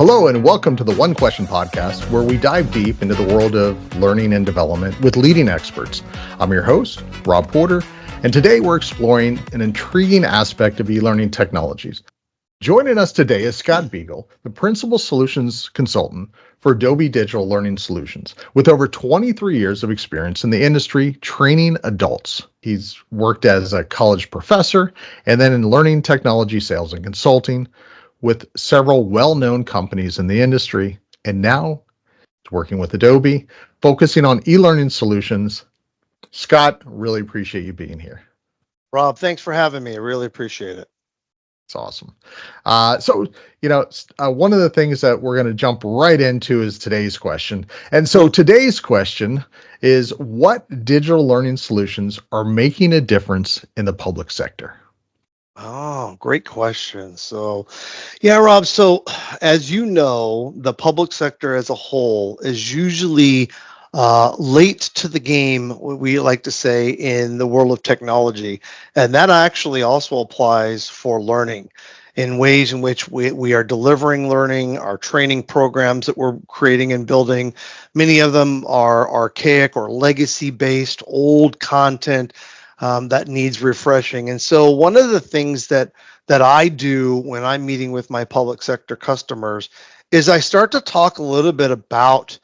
Hello and welcome to the One Question Podcast, where we dive deep into the world of learning and development with leading experts. I'm your host, Rob Porter, and today we're exploring an intriguing aspect of e-learning technologies. Joining us today is Scott Biegel, the Principal Solutions Consultant for Adobe Digital Learning Solutions, with over 23 years of experience in the industry training adults. He's worked as a college professor and then in learning technology sales and consulting with several well-known companies in the industry, and now he's working with Adobe, focusing on e-learning solutions. Scott, really appreciate you being here. Rob, thanks for having me. I really appreciate it. It's awesome. One of the things that we're going to jump right into is today's question. And so today's question is, what digital learning solutions are making a difference in the public sector? Oh, great question. Yeah, Rob. So, as you know, the public sector as a whole is usually late to the game, what we like to say, in the world of technology. And that actually also applies for learning in ways in which we are delivering learning, our training programs that we're creating and building. Many of them are archaic or legacy-based, old content that needs refreshing. And so one of the things that I do when I'm meeting with my public sector customers is I start to talk a little bit about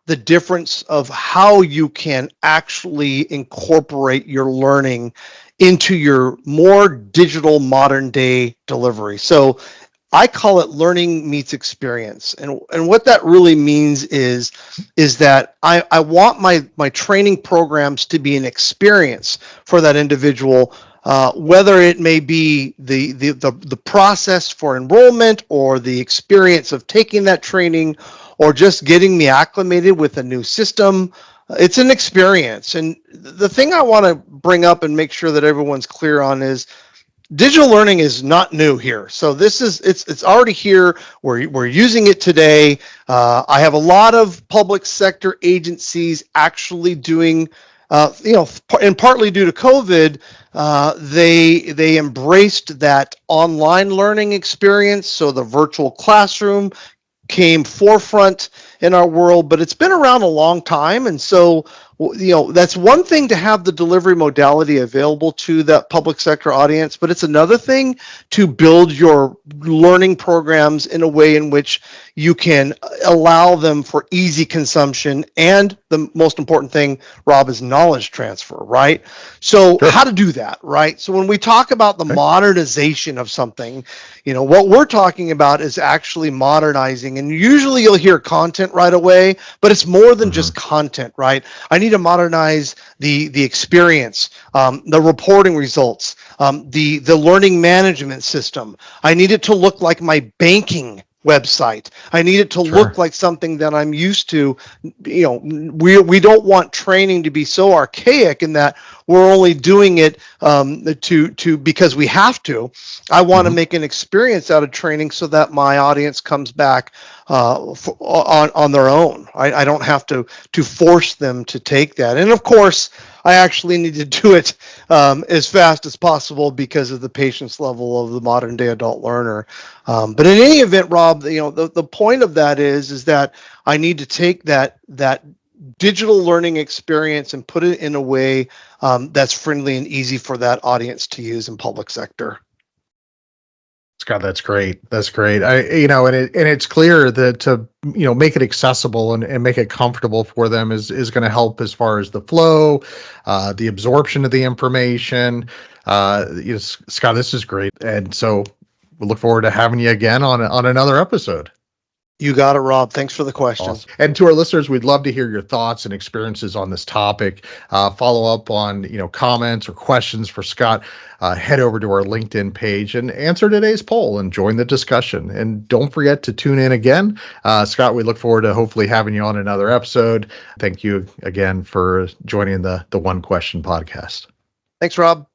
the difference of how you can actually incorporate your learning into your more digital modern day delivery. So I call it learning meets experience. And what that really means is that I want my training programs to be an experience for that individual, whether it may be the process for enrollment or the experience of taking that training or just getting me acclimated with a new system. It's an experience. And the thing I want to bring up and make sure that everyone's clear on is digital learning is not new here. So it's already here. We're using it today. I have a lot of public sector agencies actually doing, and partly due to COVID, they embraced that online learning experience. So the virtual classroom came forefront in our world, but it's been around a long time. And so, that's one thing to have the delivery modality available to that public sector audience, but it's another thing to build your learning programs in a way in which you can allow them for easy consumption. And the most important thing, Rob, is knowledge transfer, right? So How to do that, right? So when we talk about the modernization of something, what we're talking about is actually modernizing. And usually you'll hear content right away, but it's more than just content, right? I need to modernize the experience, the reporting results, the learning management system. I need it to look like my banking website. I need it to look like something that I'm used to. We don't want training to be so archaic in that we're only doing it because we have to. I want to make an experience out of training so that my audience comes back on their own. I don't have to force them to take that. And of course, I actually need to do it as fast as possible because of the patience level of the modern day adult learner. But in any event, Rob, the point of that is that I need to take that digital learning experience and put it in a way that's friendly and easy for that audience to use in public sector. Scott, that's great. That's great. It's clear that to make it accessible and make it comfortable for them is going to help as far as the flow, the absorption of the information. Scott, this is great, and so we look forward to having you again on another episode. You got it, Rob. Thanks for the question. Awesome. And to our listeners, we'd love to hear your thoughts and experiences on this topic. Follow up on comments or questions for Scott. Head over to our LinkedIn page and answer today's poll and join the discussion. And don't forget to tune in again. Scott, we look forward to hopefully having you on another episode. Thank you again for joining the One Question podcast. Thanks, Rob.